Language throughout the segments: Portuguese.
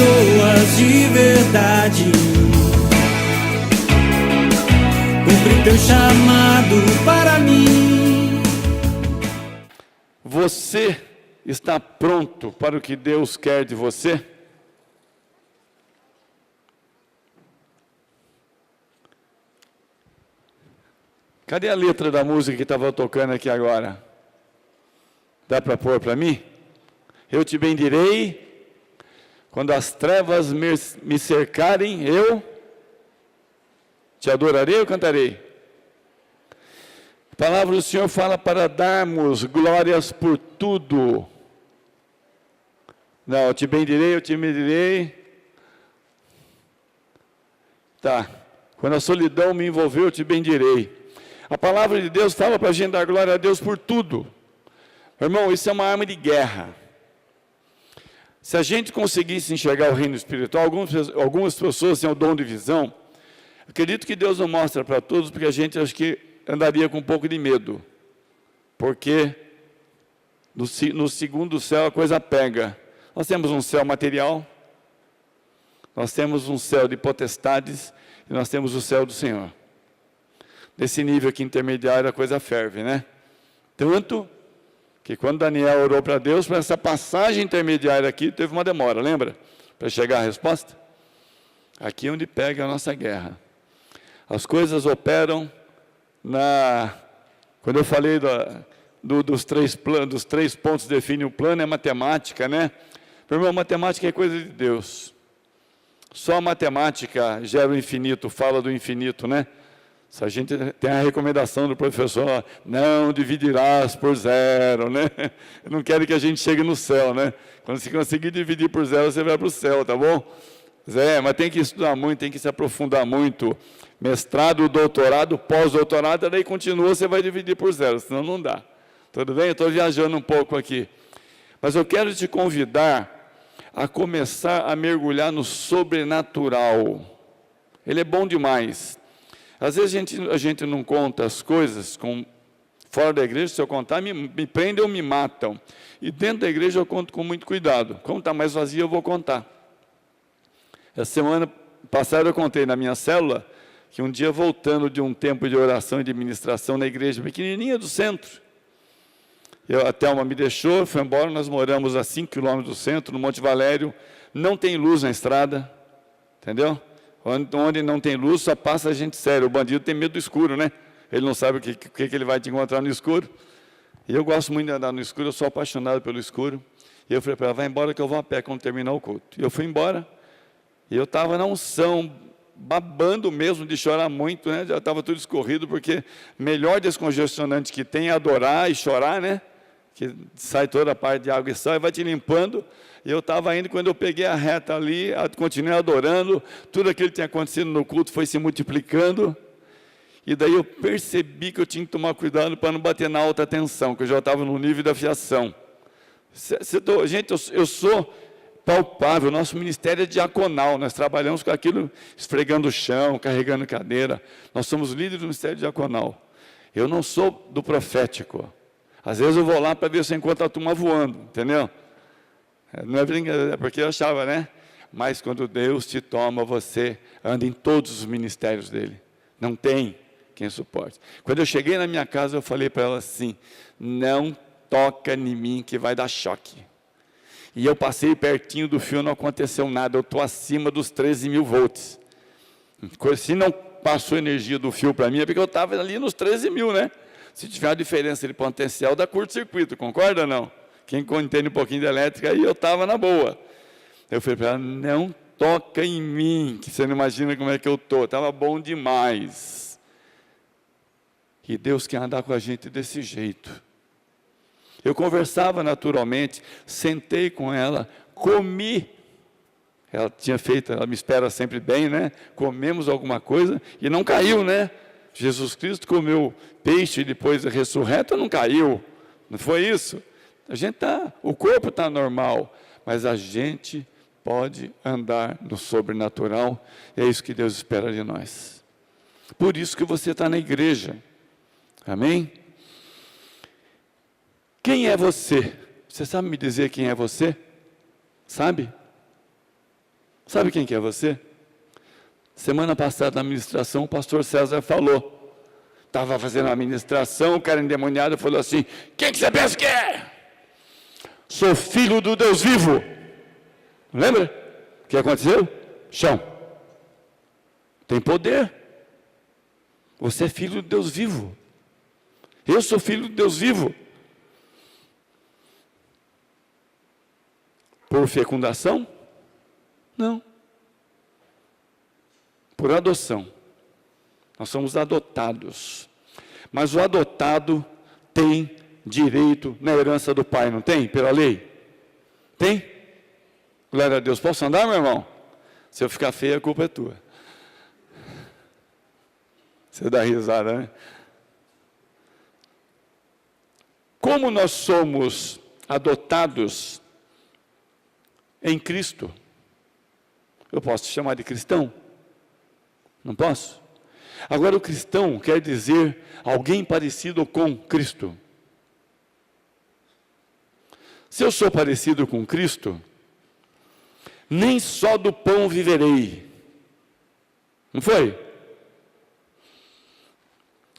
pessoas de verdade. Cumpre teu chamado para mim. Você está pronto para o que Deus quer de você? Cadê a letra da música que estava tocando aqui agora? Dá para pôr para mim? Eu te bendirei, quando as trevas me cercarem, eu te adorarei ou cantarei? A palavra do Senhor fala para darmos glórias por tudo. Não, eu te bendirei, eu te bendirei. Tá, quando a solidão me envolveu, eu te bendirei. A palavra de Deus fala para a gente dar glória a Deus por tudo. Irmão, isso é uma arma de guerra. Se a gente conseguisse enxergar o reino espiritual, algumas pessoas têm o dom de visão. Acredito que Deus não mostra para todos, porque a gente acho que andaria com um pouco de medo. Porque no segundo céu a coisa pega. Nós temos um céu material, nós temos um céu de potestades, e nós temos o céu do Senhor. Nesse nível aqui intermediário a coisa ferve, né? Tanto que quando Daniel orou para Deus, para essa passagem intermediária aqui, teve uma demora, lembra? Para chegar a resposta. Aqui é onde pega a nossa guerra. As coisas operam quando eu falei dos três pontos que definem o plano, é matemática, né? Meu irmão, matemática é coisa de Deus. Só a matemática gera o infinito, fala do infinito, né? Se a gente tem a recomendação do professor, não dividirás por zero, né? Eu não quero que a gente chegue no céu, né? Quando você conseguir dividir por zero, você vai para o céu, tá bom? Mas tem que estudar muito, tem que se aprofundar muito. Mestrado, doutorado, pós-doutorado, daí continua, você vai dividir por zero, senão não dá. Tudo bem? Eu estou viajando um pouco aqui. Mas eu quero te convidar a começar a mergulhar no sobrenatural. Ele é bom demais. Às vezes a gente não conta as coisas fora da igreja. Se eu contar, me prendem ou me matam. E dentro da igreja eu conto com muito cuidado. Como está mais vazio, eu vou contar. Essa semana passada eu contei na minha célula que um dia, voltando de um tempo de oração e de ministração na igreja pequenininha do centro, a Thelma me deixou, foi embora, nós moramos a 5 quilômetros do centro, no Monte Valério, não tem luz na estrada, entendeu? Onde não tem luz, só passa a gente sério. O bandido tem medo do escuro, né? Ele não sabe o que ele vai te encontrar no escuro. E eu gosto muito de andar no escuro, eu sou apaixonado pelo escuro. E eu falei para ela, vai embora que eu vou a pé quando terminar o culto. E eu fui embora, e eu estava na unção, babando mesmo de chorar muito, né? Já estava tudo escorrido, porque melhor descongestionante que tem é adorar e chorar, né? Que sai toda a parte de água e sal e vai te limpando. E eu estava indo, quando eu peguei a reta ali, continuei adorando, tudo aquilo que tinha acontecido no culto foi se multiplicando, e daí eu percebi que eu tinha que tomar cuidado para não bater na alta tensão, que eu já estava no nível da fiação. Gente, eu sou palpável, nosso ministério é diaconal, nós trabalhamos com aquilo, esfregando o chão, carregando cadeira, nós somos líderes do ministério diaconal. Eu não sou do profético, às vezes eu vou lá para ver se eu encontro a turma voando, entendeu? Não é brincadeira, é porque eu achava, né? Mas quando Deus te toma, você anda em todos os ministérios dele. Não tem quem suporte. Quando eu cheguei na minha casa, eu falei para ela assim, não toca em mim que vai dar choque. E eu passei pertinho do fio, não aconteceu nada, eu estou acima dos 13 mil volts. Se não passou energia do fio para mim, é porque eu estava ali nos 13 mil, né? Se tiver uma diferença de potencial, dá curto-circuito, concorda ou não? Quem entende um pouquinho de elétrica, aí eu estava na boa. Eu falei para ela, não toca em mim, que você não imagina como é que eu estou. Estava bom demais. E Deus quer andar com a gente desse jeito. Eu conversava naturalmente, sentei com ela, comi. Ela tinha feito, ela me espera sempre bem, né? Comemos alguma coisa e não caiu, né? Jesus Cristo comeu peixe e depois ressurreto, não caiu. Não foi isso? O corpo está normal, mas a gente pode andar no sobrenatural, e é isso que Deus espera de nós. Por isso que você está na igreja, amém? Quem é você? Você sabe me dizer quem é você? Sabe? Sabe quem que é você? Semana passada na ministração o pastor César falou. Estava fazendo a ministração, o cara endemoniado falou assim: quem que você pensa que é? Sou filho do Deus vivo. Lembra? O que aconteceu? Chão. Tem poder. Você é filho do Deus vivo. Eu sou filho do Deus vivo. Por fecundação? Não. Por adoção. Nós somos adotados. Mas o adotado tem direito na herança do pai, não tem? Pela lei? Tem? Glória a Deus. Posso andar, meu irmão? Se eu ficar feio, a culpa é tua. Você dá risada, né? Como nós somos adotados em Cristo, eu posso te chamar de cristão? Não posso? Agora, o cristão quer dizer alguém parecido com Cristo. Se eu sou parecido com Cristo, nem só do pão viverei. Não foi?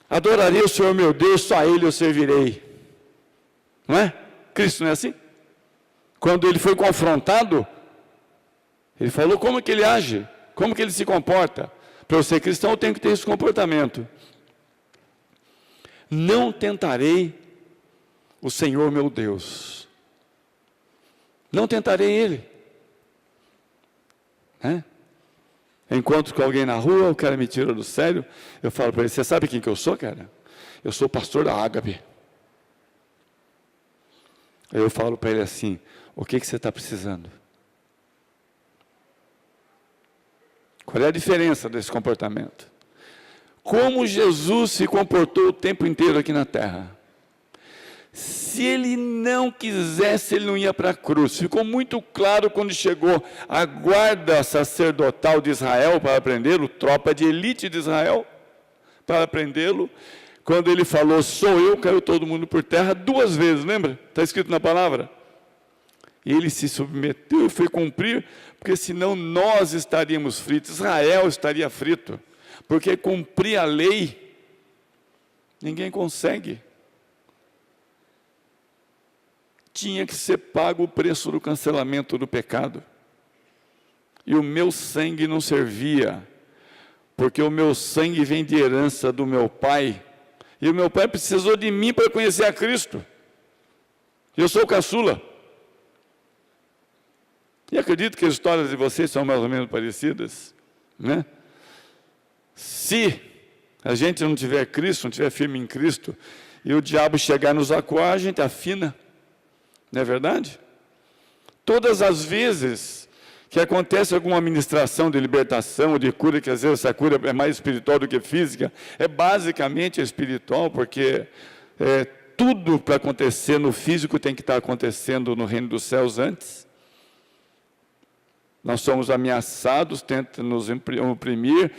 Adorarei o Senhor meu Deus, só a Ele eu servirei. Não é? Cristo não é assim? Quando ele foi confrontado, ele falou como que ele age, como que ele se comporta. Para eu ser cristão, eu tenho que ter esse comportamento. Não tentarei o Senhor meu Deus. Não tentarei Ele. Encontro com alguém na rua, o cara me tira do sério, eu falo para ele: você sabe quem que eu sou, cara? Eu sou o pastor da Ágape. Aí eu falo para ele assim: o que você está precisando? Qual é a diferença desse comportamento? Como Jesus se comportou o tempo inteiro aqui na terra. Se ele não quisesse, ele não ia para a cruz. Ficou muito claro quando chegou a guarda sacerdotal de Israel para prendê-lo, tropa de elite de Israel para prendê-lo. Quando ele falou: sou eu, caiu todo mundo por terra 2 vezes, lembra? Está escrito na palavra. E ele se submeteu e foi cumprir, porque senão nós estaríamos fritos, Israel estaria frito, porque cumprir a lei, ninguém consegue. Tinha que ser pago o preço do cancelamento do pecado. E o meu sangue não servia, porque o meu sangue vem de herança do meu pai, e o meu pai precisou de mim para conhecer a Cristo. Eu sou o caçula. E acredito que as histórias de vocês são mais ou menos parecidas, né? Se a gente não tiver Cristo, não tiver firme em Cristo, e o diabo chegar a nos acuar, a gente afina. Não é verdade? Todas as vezes que acontece alguma ministração de libertação, de cura, que às vezes essa cura é mais espiritual do que física, é basicamente espiritual, porque tudo para acontecer no físico tem que estar acontecendo no reino dos céus antes. Nós somos ameaçados, tenta nos oprimir,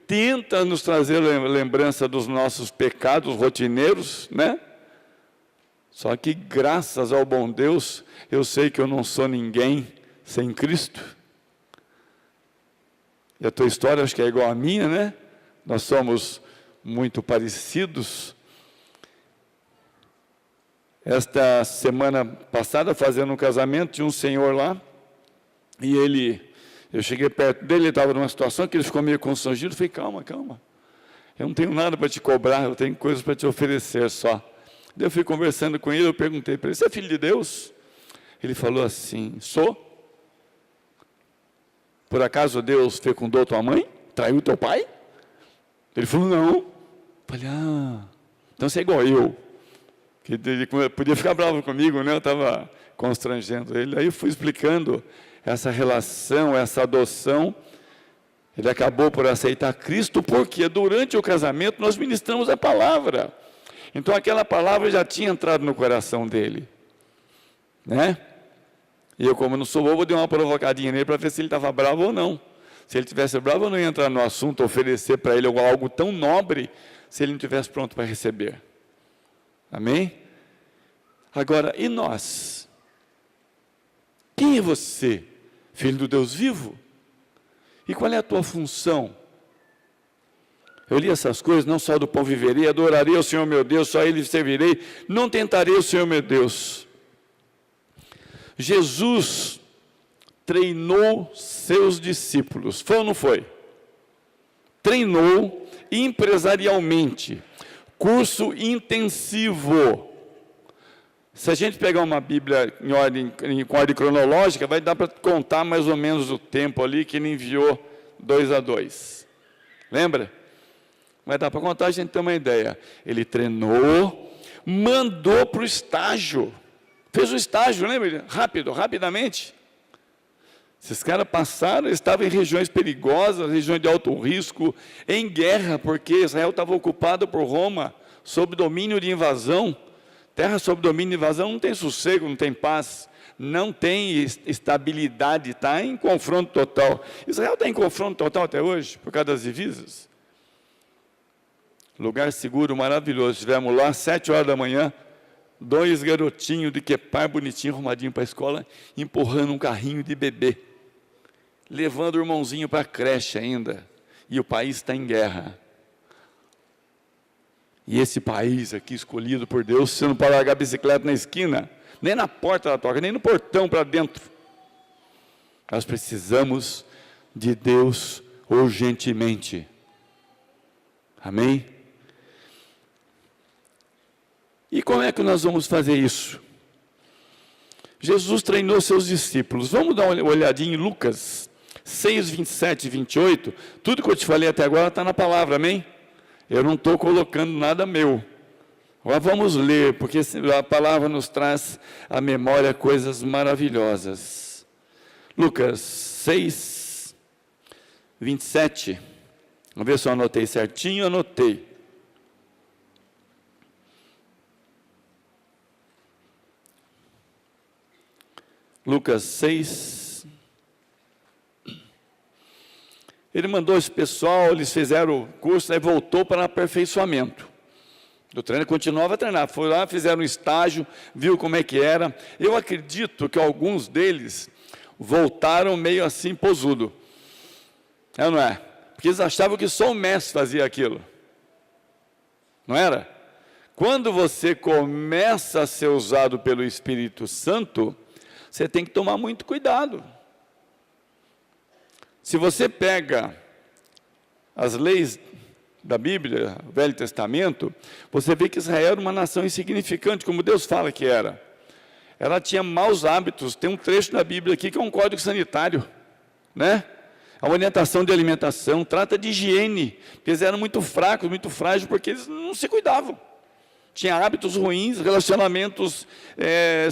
tenta nos trazer lembrança dos nossos pecados rotineiros, né? Só que graças ao bom Deus, eu sei que eu não sou ninguém sem Cristo. E a tua história acho que é igual à minha, né? Nós somos muito parecidos. Esta semana passada, fazendo um casamento, tinha um senhor lá, e eu cheguei perto dele, ele estava numa situação que ele ficou meio constrangido. Eu falei: calma, calma, eu não tenho nada para te cobrar, eu tenho coisas para te oferecer só. Daí eu fui conversando com ele, eu perguntei para ele: você é filho de Deus? Ele falou assim: sou. Por acaso Deus fecundou tua mãe? Traiu teu pai? Ele falou: não. Eu falei: então você é igual eu. Ele podia ficar bravo comigo, né? Eu estava constrangendo ele. Aí eu fui explicando essa relação, essa adoção. Ele acabou por aceitar Cristo, porque durante o casamento nós ministramos a palavra. Então aquela palavra já tinha entrado no coração dele, né? E eu, como não sou bobo, dei uma provocadinha nele para ver se ele estava bravo ou não. Se ele estivesse bravo, eu não ia entrar no assunto, oferecer para ele algo tão nobre, se ele não estivesse pronto para receber. Amém? Agora, e nós? Quem é você? Filho do Deus vivo? E qual é a tua função? Eu li essas coisas, não só do pão viverei, adorarei o Senhor meu Deus, só Ele servirei, não tentarei o Senhor meu Deus. Jesus treinou seus discípulos, foi ou não foi? Treinou empresarialmente, curso intensivo. Se a gente pegar uma Bíblia com ordem cronológica, vai dar para contar mais ou menos o tempo ali que ele enviou 2 a 2. Lembra? Vai dar para contar, a gente tem uma ideia. Ele treinou, mandou para o estágio. Fez o estágio, lembra? Rapidamente. Esses caras passaram, estavam em regiões perigosas, regiões de alto risco, em guerra, porque Israel estava ocupado por Roma, sob domínio de invasão. Terra sob domínio de invasão não tem sossego, não tem paz, não tem estabilidade, está em confronto total. Israel está em confronto total até hoje, por causa das divisas. Lugar seguro, maravilhoso. Estivemos lá, 7 horas da manhã, 2 garotinhos de quepar, bonitinho, arrumadinho para a escola, empurrando um carrinho de bebê, levando o irmãozinho para a creche ainda, e o país está em guerra. E esse país aqui, escolhido por Deus, você não pode largar a bicicleta na esquina, nem na porta da toca, nem no portão para dentro. Nós precisamos de Deus urgentemente. Amém? E como é que nós vamos fazer isso? Jesus treinou seus discípulos. Vamos dar uma olhadinha em Lucas 6, 27 e 28. Tudo que eu te falei até agora está na palavra, amém? Eu não estou colocando nada meu. Agora vamos ler, porque a palavra nos traz à memória coisas maravilhosas. Lucas 6, 27. Vamos ver se eu anotei certinho. Anotei. Lucas 6, ele mandou esse pessoal, eles fizeram o curso, aí voltou para aperfeiçoamento. O treino continuava a treinar, foi lá, fizeram um estágio, viu como é que era. Eu acredito que alguns deles voltaram meio assim, posudo. É ou não é? Porque eles achavam que só o mestre fazia aquilo. Não era? Quando você começa a ser usado pelo Espírito Santo, você tem que tomar muito cuidado. Se você pega as leis da Bíblia, o Velho Testamento, você vê que Israel era uma nação insignificante, como Deus fala que era. Ela tinha maus hábitos. Tem um trecho na Bíblia aqui que é um código sanitário, né? A orientação de alimentação, trata de higiene, porque eles eram muito fracos, muito frágeis, porque eles não se cuidavam. Tinha hábitos ruins, relacionamentos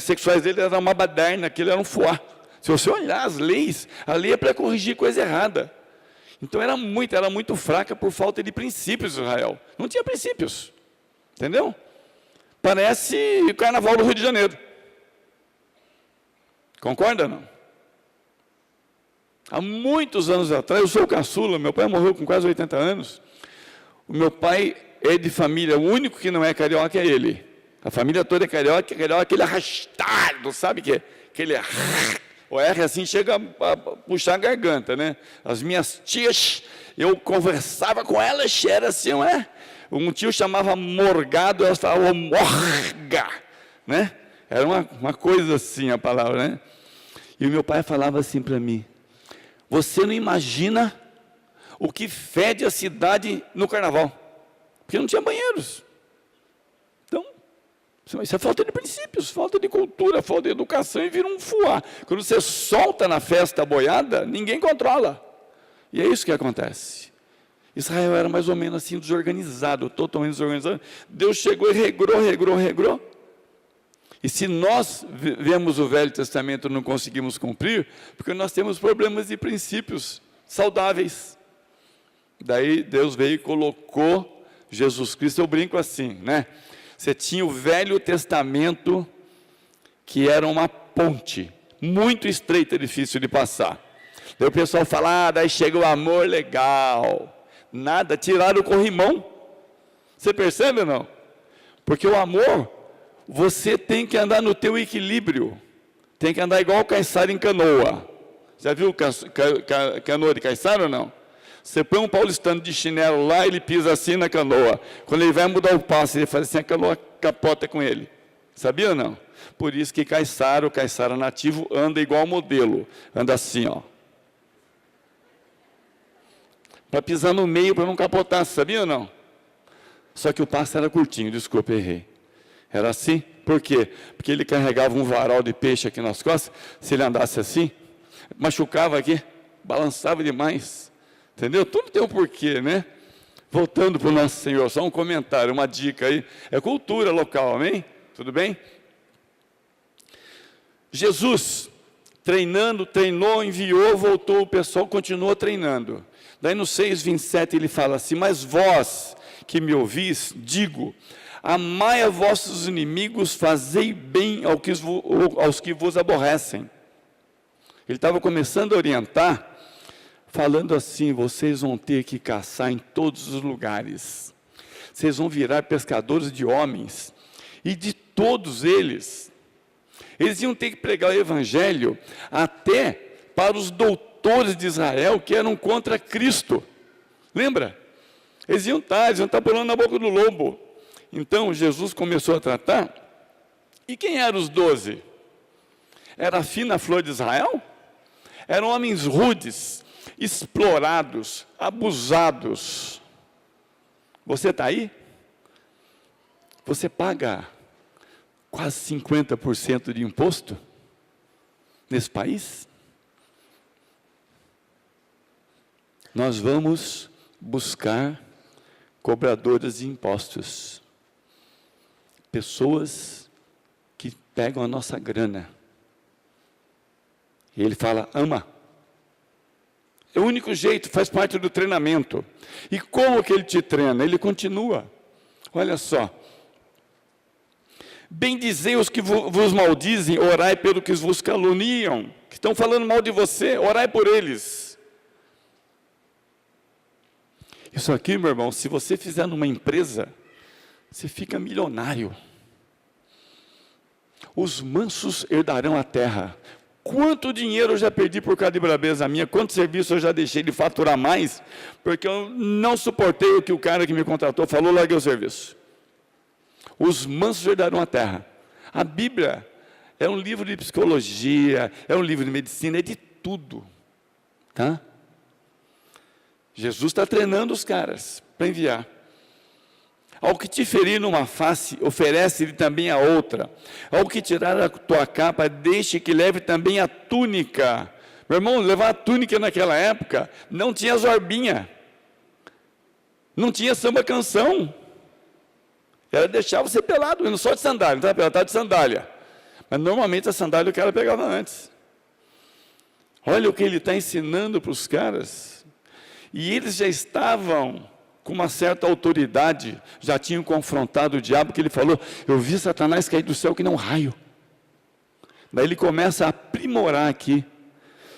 sexuais dele era uma baderna, aquilo era um fuá. Se você olhar as leis, a lei é para corrigir coisa errada. Então era muito fraca por falta de princípios Israel. Não tinha princípios, entendeu? Parece o carnaval do Rio de Janeiro. Concorda, não? Há muitos anos atrás, eu sou o caçula, meu pai morreu com quase 80 anos. O meu pai é de família, o único que não é carioca é ele. A família toda é carioca aquele arrastado, sabe que aquele o R assim chega a puxar a garganta, né? As minhas tias, eu conversava com elas, era assim, não é? Um tio chamava Morgado, elas falavam Morga, né? Era uma coisa assim a palavra, né? E o meu pai falava assim para mim: você não imagina o que fede a cidade no carnaval, porque não tinha banheiros. Então, isso é falta de princípios, falta de cultura, falta de educação, e vira um fuá. Quando você solta na festa a boiada, ninguém controla. E é isso que acontece. Israel era mais ou menos assim, desorganizado, totalmente desorganizado. Deus chegou e regrou. E se nós vemos o Velho Testamento e não conseguimos cumprir, porque nós temos problemas de princípios saudáveis. Daí Deus veio e colocou Jesus Cristo. Eu brinco assim, né? Você tinha o Velho Testamento, que era uma ponte, muito estreita e difícil de passar. Daí o pessoal fala, daí chega o amor legal. Nada, tiraram o corrimão. Você percebe ou não? Porque o amor, você tem que andar no teu equilíbrio. Tem que andar igual o caiçara em canoa. Já viu canoa de caiçara ou não? Você põe um paulistano de chinelo lá, ele pisa assim na canoa. Quando ele vai mudar o passo, ele faz assim, a canoa capota com ele. Sabia ou não? Por isso que o caiçara nativo, anda igual modelo. Anda assim, ó. Para pisar no meio, para não capotar, sabia ou não? Só que o passo era curtinho, desculpa, errei. Era assim, por quê? Porque ele carregava um varal de peixe aqui nas costas, se ele andasse assim, machucava aqui, balançava demais. Entendeu? Tudo tem um porquê, né? Voltando para o nosso Senhor, só um comentário, uma dica aí. É cultura local, amém? Tudo bem? Jesus, treinando, treinou, enviou, voltou, o pessoal continuou treinando. Daí no 6:27 ele fala assim, mas vós que me ouvis, digo, amai a vossos inimigos, fazei bem aos que vos aborrecem. Ele estava começando a orientar, falando assim, vocês vão ter que caçar em todos os lugares. Vocês vão virar pescadores de homens. E de todos eles, eles iam ter que pregar o evangelho até para os doutores de Israel que eram contra Cristo. Lembra? Eles iam estar pulando na boca do lobo. Então, Jesus começou a tratar. E quem eram os 12? Era a fina flor de Israel? Eram homens rudes, explorados, abusados. Você está aí? Você paga quase 50% de imposto nesse país? Nós vamos buscar cobradores de impostos, pessoas que pegam a nossa grana. E ele fala, ama. É o único jeito, faz parte do treinamento. E como que ele te treina? Ele continua. Olha só. Bendizei os que vos maldizem, orai pelo que vos caluniam, que estão falando mal de você, orai por eles. Isso aqui, meu irmão, se você fizer numa empresa, você fica milionário. Os mansos herdarão a terra. Quanto dinheiro eu já perdi por causa de brabeza minha, quanto serviço eu já deixei de faturar mais, porque eu não suportei o que o cara que me contratou falou, larguei o serviço. Os mansos herdarão a terra. A Bíblia é um livro de psicologia, é um livro de medicina, é de tudo. Tá? Jesus está treinando os caras para enviar. Ao que te ferir numa face, oferece-lhe também a outra. Ao que tirar a tua capa, deixe que leve também a túnica. Meu irmão, levar a túnica naquela época, não tinha zorbinha. Não tinha samba canção. Ela deixava você pelado, não só de sandália, não estava pelado, estava de sandália. Mas normalmente a sandália o cara pegava antes. Olha o que ele está ensinando para os caras. E eles já estavam com uma certa autoridade, já tinham confrontado o diabo, que ele falou, eu vi Satanás cair do céu que não um raio. Daí ele começa a aprimorar aqui.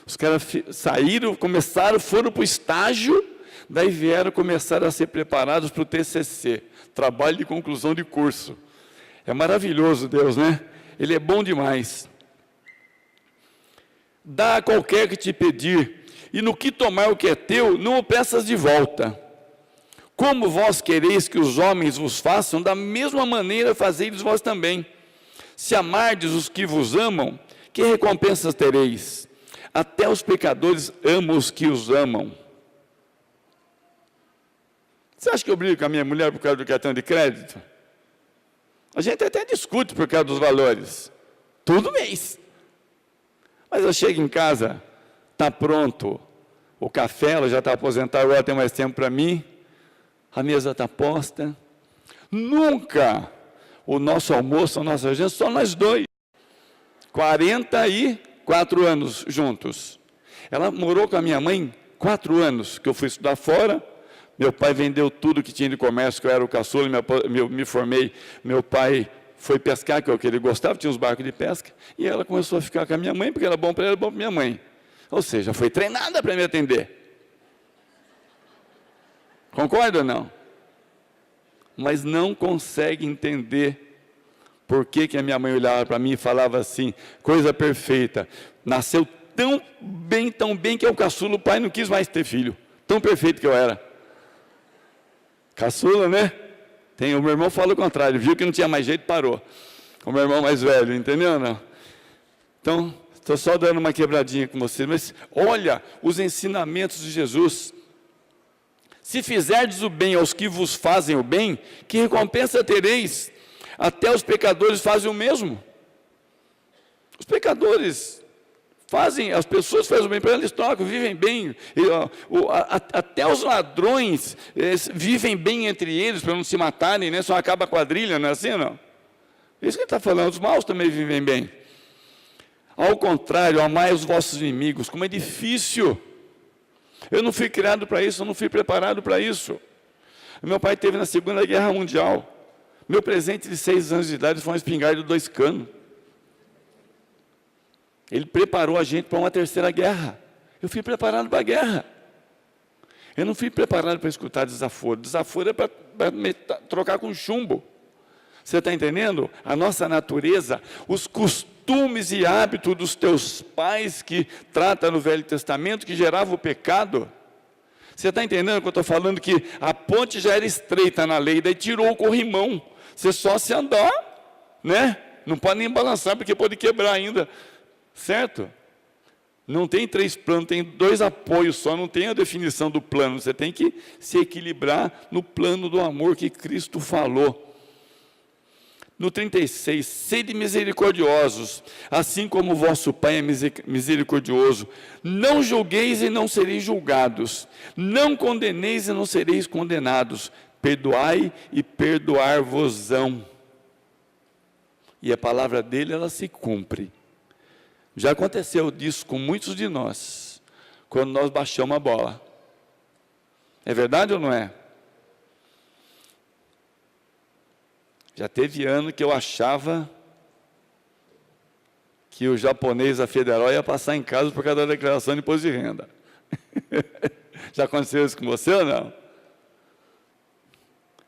Os caras saíram, começaram, foram para o estágio, daí vieram começar a ser preparados para o TCC, trabalho de conclusão de curso. É maravilhoso Deus, né? Ele é bom demais. Dá a qualquer que te pedir, e no que tomar o que é teu, não o peças de volta. Como vós quereis que os homens vos façam, da mesma maneira fazei-lhes vós também. Se amardes os que vos amam, que recompensas tereis? Até os pecadores amam os que os amam. Você acha que eu brigo com a minha mulher por causa do cartão de crédito? A gente até discute por causa dos valores. Todo mês. Mas eu chego em casa, está pronto o café, ela já está aposentada, agora tem mais tempo para mim. A mesa está posta. Nunca o nosso almoço, a nossa janta, só nós dois. 44 anos juntos. Ela morou com a minha mãe 4 anos, que eu fui estudar fora. Meu pai vendeu tudo que tinha de comércio, que eu era o caçula, me formei. Meu pai foi pescar, que é o que ele gostava, tinha uns barcos de pesca. E ela começou a ficar com a minha mãe, porque era bom para ela, era bom para minha mãe. Ou seja, foi treinada para me atender. Concorda ou não? Mas não consegue entender por que a minha mãe olhava para mim e falava assim, coisa perfeita, nasceu tão bem, que é o caçula. O pai não quis mais ter filho. Tão perfeito que eu era. Caçula, né? O meu irmão fala o contrário. Viu que não tinha mais jeito, parou. O meu irmão mais velho, entendeu? Não? Então, estou só dando uma quebradinha com vocês. Mas olha os ensinamentos de Jesus. Se fizerdes o bem aos que vos fazem o bem, que recompensa tereis? Até os pecadores fazem o mesmo. Os pecadores fazem, as pessoas fazem o bem para eles, trocam, vivem bem. Até os ladrões vivem bem entre eles, para não se matarem, né? Só acaba a quadrilha, não é assim, não? Isso que ele está falando, os maus também vivem bem. Ao contrário, amai os vossos inimigos, como é difícil. Eu não fui criado para isso, eu não fui preparado para isso. Meu pai teve na Segunda Guerra Mundial. Meu presente de 6 anos de idade foi uma espingarda de 2 canos. Ele preparou a gente para uma terceira guerra. Eu fui preparado para a guerra. Eu não fui preparado para escutar desaforo. Desaforo é para trocar com chumbo. Você está entendendo? A nossa natureza, os costumes e hábitos dos teus pais que trata no Velho Testamento, que gerava o pecado. Você está entendendo que eu estou falando que a ponte já era estreita na lei, daí tirou o corrimão. Você só se andar, né? Não pode nem balançar, porque pode quebrar ainda. Certo? Não tem 3 planos, tem 2 apoios só, não tem a definição do plano. Você tem que se equilibrar no plano do amor que Cristo falou. No 36, sede misericordiosos, assim como o vosso Pai é misericordioso. Não julgueis e não sereis julgados. Não condeneis e não sereis condenados. Perdoai e perdoar-vos-ão. E a palavra dele, ela se cumpre. Já aconteceu disso com muitos de nós, quando nós baixamos a bola. É verdade ou não é? Já teve ano que eu achava que o japonês da Federal ia passar em casa por causa da declaração de imposto de renda. Já aconteceu isso com você ou não?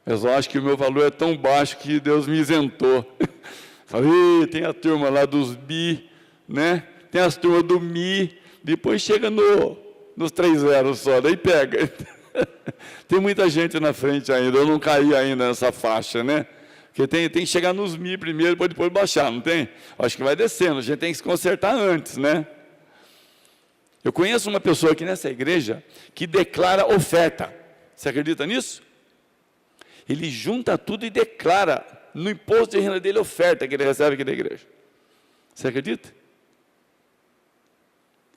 Eu só acho que o meu valor é tão baixo que Deus me isentou. Falei, tem a turma lá dos bi, né? Tem as turmas do Mi, depois chega nos 3 zeros só, daí pega. Tem muita gente na frente ainda, eu não caí ainda nessa faixa, né? Porque tem que chegar nos Mi primeiro, para depois baixar, não tem? Acho que vai descendo, a gente tem que se consertar antes, né? Eu conheço uma pessoa aqui nessa igreja que declara oferta. Você acredita nisso? Ele junta tudo e declara no imposto de renda dele oferta que ele recebe aqui da igreja. Você acredita?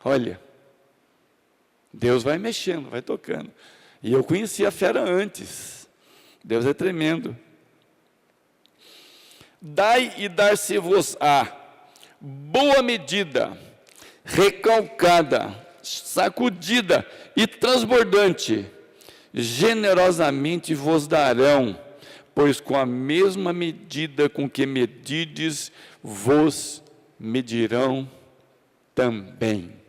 Olha, Deus vai mexendo, vai tocando. E eu conheci a fera antes. Deus é tremendo. Dai e dar-se-vos-á boa medida, recalcada, sacudida e transbordante, generosamente vos darão, pois com a mesma medida com que medides, vos medirão também.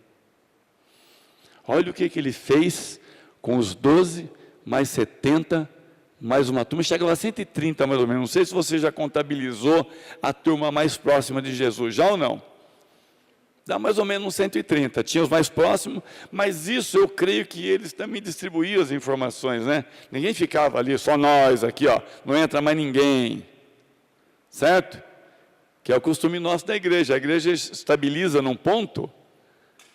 Olha o que ele fez com os 12, mais 70, mais uma turma, chegava a 130 mais ou menos. Não sei se você já contabilizou a turma mais próxima de Jesus, já ou não? Dá mais ou menos uns 130, tinha os mais próximos, mas isso eu creio que eles também distribuíam as informações, né? Ninguém ficava ali, só nós aqui, ó, não entra mais ninguém, certo? Que é o costume nosso da igreja. A igreja estabiliza num ponto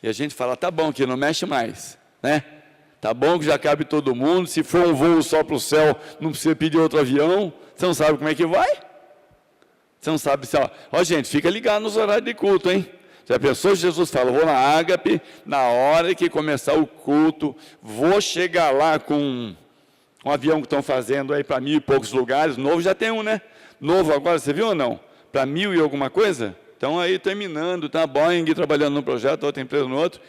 e a gente fala, tá bom, que não mexe mais, né? Tá bom que já cabe todo mundo, se for um voo só para o céu, não precisa pedir outro avião, você não sabe como é que vai? Você não sabe se, ó, gente, fica ligado nos horários de culto, hein? Já pensou, Jesus fala, vou na Ágape, na hora que começar o culto, vou chegar lá com um avião que estão fazendo aí para 1000 e poucos lugares, novo já tem um, né? Novo agora, você viu ou não? Para 1000 e alguma coisa? Então aí terminando, tá a Boeing trabalhando num projeto, outra empresa no outro,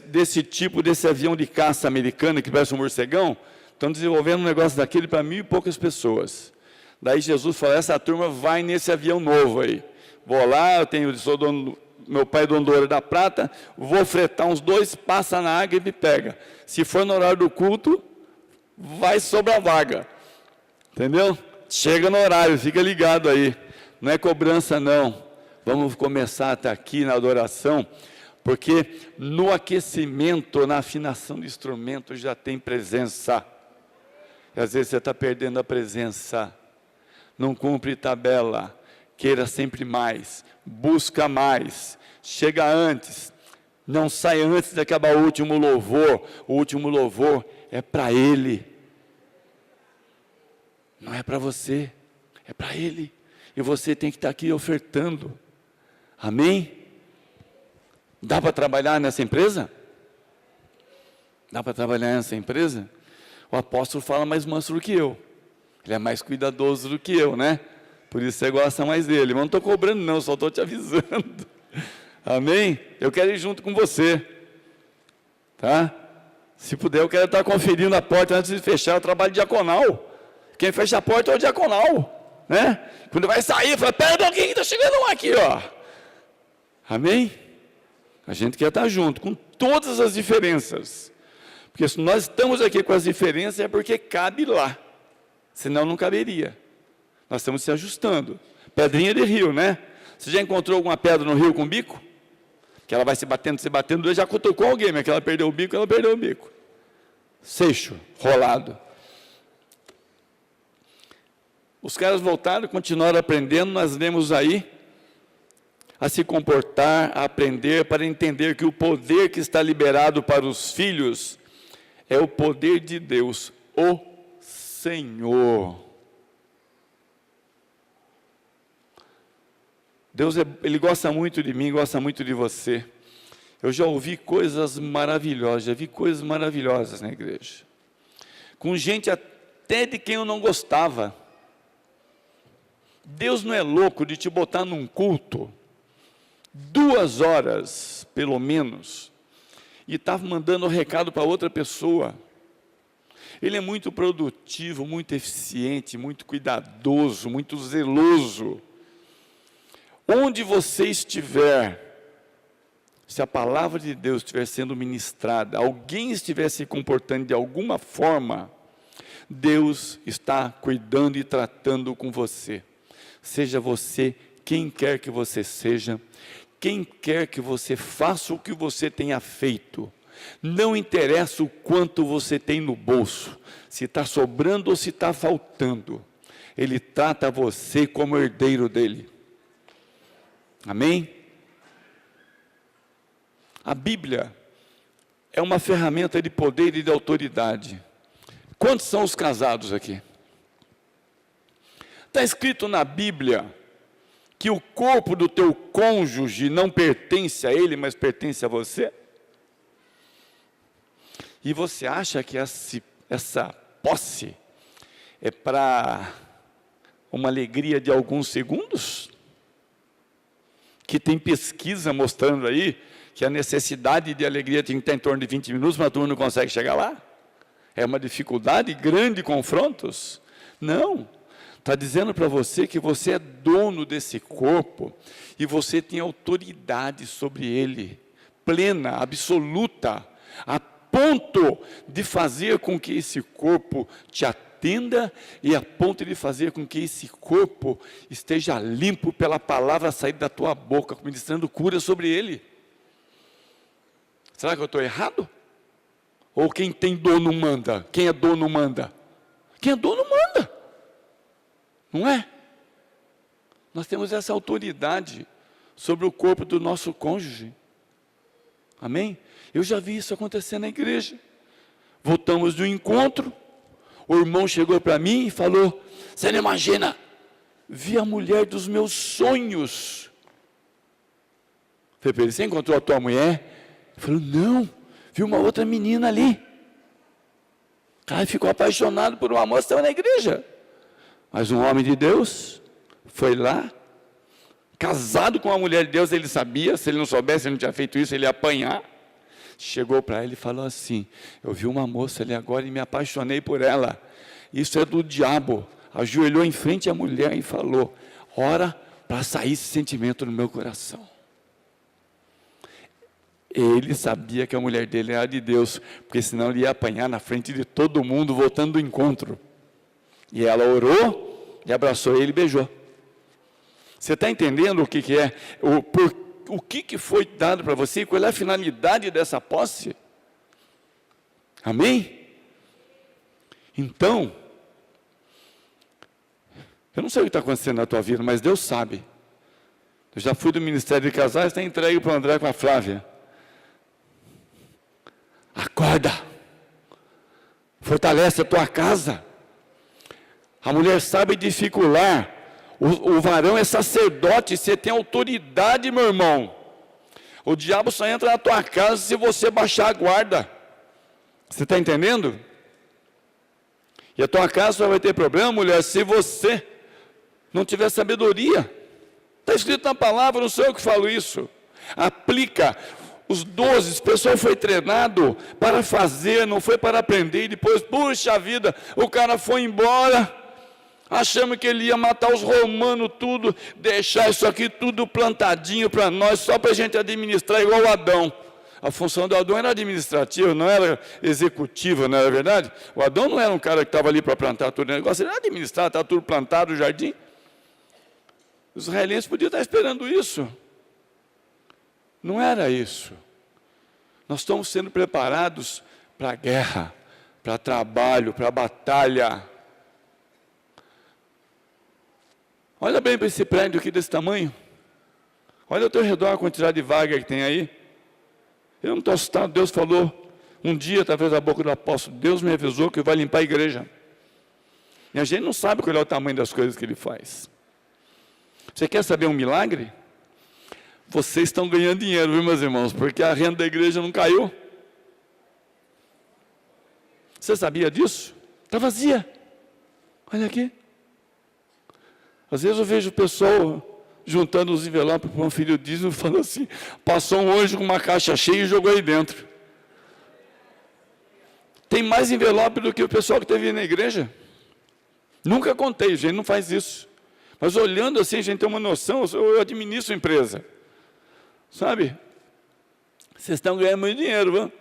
desse tipo, desse avião de caça americano que parece um morcegão, estão desenvolvendo um negócio daquele para 1000 e poucas pessoas. Daí Jesus falou, essa turma vai nesse avião novo aí. Vou lá, sou dono, meu pai é dono do Ouro da Prata, vou fretar uns 2, passa na água e me pega. Se for no horário do culto, vai sobrar vaga. Entendeu? Chega no horário, fica ligado aí. Não é cobrança não. Vamos começar até aqui na adoração, Porque no aquecimento, na afinação do instrumento já tem presença. E às vezes você está perdendo a presença. Não cumpre tabela. Queira sempre mais. Busca mais. Chega antes. Não sai antes de acabar o último louvor. O último louvor é para Ele. Não é para você. É para Ele. E você tem que estar aqui ofertando. Amém? Dá para trabalhar nessa empresa? Dá para trabalhar nessa empresa? O apóstolo fala mais manso do que eu. Ele é mais cuidadoso do que eu, né? Por isso você gosta mais dele. Mas não estou cobrando não, só estou te avisando. Amém? Eu quero ir junto com você. Tá? Se puder, eu quero estar conferindo a porta antes de fechar o trabalho diaconal. Quem fecha a porta é o diaconal. Né? Quando vai sair, fala, pera um pouquinho, está chegando um aqui, ó. Amém? A gente quer estar junto, com todas as diferenças. Porque se nós estamos aqui com as diferenças, é porque cabe lá. Senão não caberia. Nós estamos se ajustando. Pedrinha de rio, né? Você já encontrou alguma pedra no rio com bico? Que ela vai se batendo, já cutucou alguém, mas que ela perdeu o bico, ela perdeu o bico. Seixo, rolado. Os caras voltaram, continuaram aprendendo, nós lemos aí, a se comportar, a aprender, para entender que o poder que está liberado para os filhos é o poder de Deus, o Senhor. Deus, Ele gosta muito de mim, gosta muito de você. Eu já ouvi coisas maravilhosas, já vi coisas maravilhosas na igreja. Com gente até de quem eu não gostava. Deus não é louco de te botar num culto 2 horas, pelo menos, e estava mandando recado para outra pessoa. Ele é muito produtivo, muito eficiente, muito cuidadoso, muito zeloso. Onde você estiver, se a palavra de Deus estiver sendo ministrada, alguém estiver se comportando de alguma forma, Deus está cuidando e tratando com você. Seja você quem quer que você seja, quem quer que você faça o que você tenha feito, não interessa o quanto você tem no bolso, se está sobrando ou se está faltando, Ele trata você como herdeiro dEle. Amém? A Bíblia é uma ferramenta de poder e de autoridade. Quantos são os casados aqui? Está escrito na Bíblia que o corpo do teu cônjuge não pertence a ele, mas pertence a você? E você acha que essa posse é para uma alegria de alguns segundos? Que tem pesquisa mostrando aí que a necessidade de alegria tem que estar em torno de 20 minutos, mas a turma não consegue chegar lá? É uma dificuldade grande, confrontos? Não. Está dizendo para você que você é dono desse corpo e você tem autoridade sobre ele, plena, absoluta, a ponto de fazer com que esse corpo te atenda e a ponto de fazer com que esse corpo esteja limpo pela palavra sair da tua boca, ministrando cura sobre ele. Será que eu estou errado? Ou quem tem dono manda? Quem é dono manda? Quem é dono manda. Não é? Nós temos essa autoridade sobre o corpo do nosso cônjuge. Amém? Eu já vi isso acontecer na igreja. Voltamos do encontro, o irmão chegou para mim e falou, você não imagina, vi a mulher dos meus sonhos. Falei para ele, você encontrou a tua mulher? Ele falou, não, vi uma outra menina ali. O cara ficou apaixonado por uma moça que estava na igreja. Mas um homem de Deus foi lá, casado com uma mulher de Deus, ele sabia, se ele não soubesse, ele não tinha feito isso, ele ia apanhar. Chegou para ele e falou assim, eu vi uma moça ali agora e me apaixonei por ela, isso é do diabo. Ajoelhou em frente à mulher e falou, ora para sair esse sentimento no meu coração. Ele sabia que a mulher dele era de Deus, porque senão ele ia apanhar na frente de todo mundo, voltando do encontro. E ela orou, e abraçou ele e beijou. Você está entendendo o que é? o que foi dado para você, qual é a finalidade dessa posse. Amém? Então, eu não sei o que está acontecendo na tua vida, mas Deus sabe. Eu já fui do Ministério de Casais, está entregue para o André com a Flávia. Acorda, fortalece a tua casa. A mulher sabe dificular. O varão é sacerdote, você tem autoridade, meu irmão. O diabo só entra na tua casa se você baixar a guarda. Você está entendendo? E a tua casa só vai ter problema, mulher, se você não tiver sabedoria. Está escrito na palavra, não sou eu que falo isso. Aplica. Os 12, o pessoal foi treinado para fazer, não foi para aprender. E depois, puxa vida, o cara foi embora, achamos que ele ia matar os romanos tudo, deixar isso aqui tudo plantadinho para nós, só para a gente administrar igual o Adão. A função do Adão era administrativa, não era executiva, não era verdade? O Adão não era um cara que estava ali para plantar tudo, o negócio era administrar, estava tudo plantado, o jardim. Os israelenses podiam estar esperando isso. Não era isso. Nós estamos sendo preparados para a guerra, para trabalho, para a batalha. Olha bem para esse prédio aqui desse tamanho. Olha ao teu redor a quantidade de vaga que tem aí. Eu não estou assustado, Deus falou. Um dia, através da boca do apóstolo, Deus me avisou que vai limpar a igreja. E a gente não sabe qual é o tamanho das coisas que Ele faz. Você quer saber um milagre? Vocês estão ganhando dinheiro, viu, meus irmãos? Porque a renda da igreja não caiu. Você sabia disso? Está vazia. Olha aqui. Às vezes eu vejo o pessoal juntando os envelopes para um filho dízimo e falando assim, passou um anjo com uma caixa cheia e jogou aí dentro. Tem mais envelope do que o pessoal que teve na igreja. Nunca contei, gente, não faz isso. Mas olhando assim, a gente tem uma noção, eu administro a empresa. Sabe? Vocês estão ganhando muito dinheiro, viu?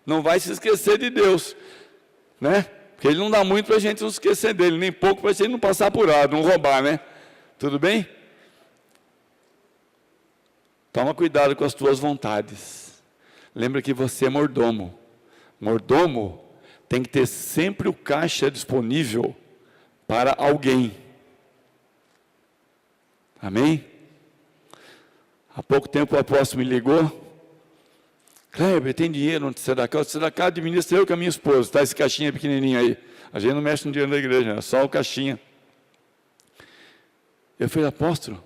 Não vai se esquecer de Deus, né? Porque Ele não dá muito para a gente não se esquecer dEle, nem pouco para a gente não passar apurado, não roubar, né? Tudo bem? Toma cuidado com as tuas vontades. Lembra que você é mordomo. Mordomo tem que ter sempre o caixa disponível para alguém. Amém? Há pouco tempo o apóstolo me ligou. Kleber, tem dinheiro no Tzedakah? O Tzedakah administra eu com a minha esposa. Está esse caixinha pequenininho aí. A gente não mexe no dinheiro da igreja, é só o caixinha. Eu falei, apóstolo,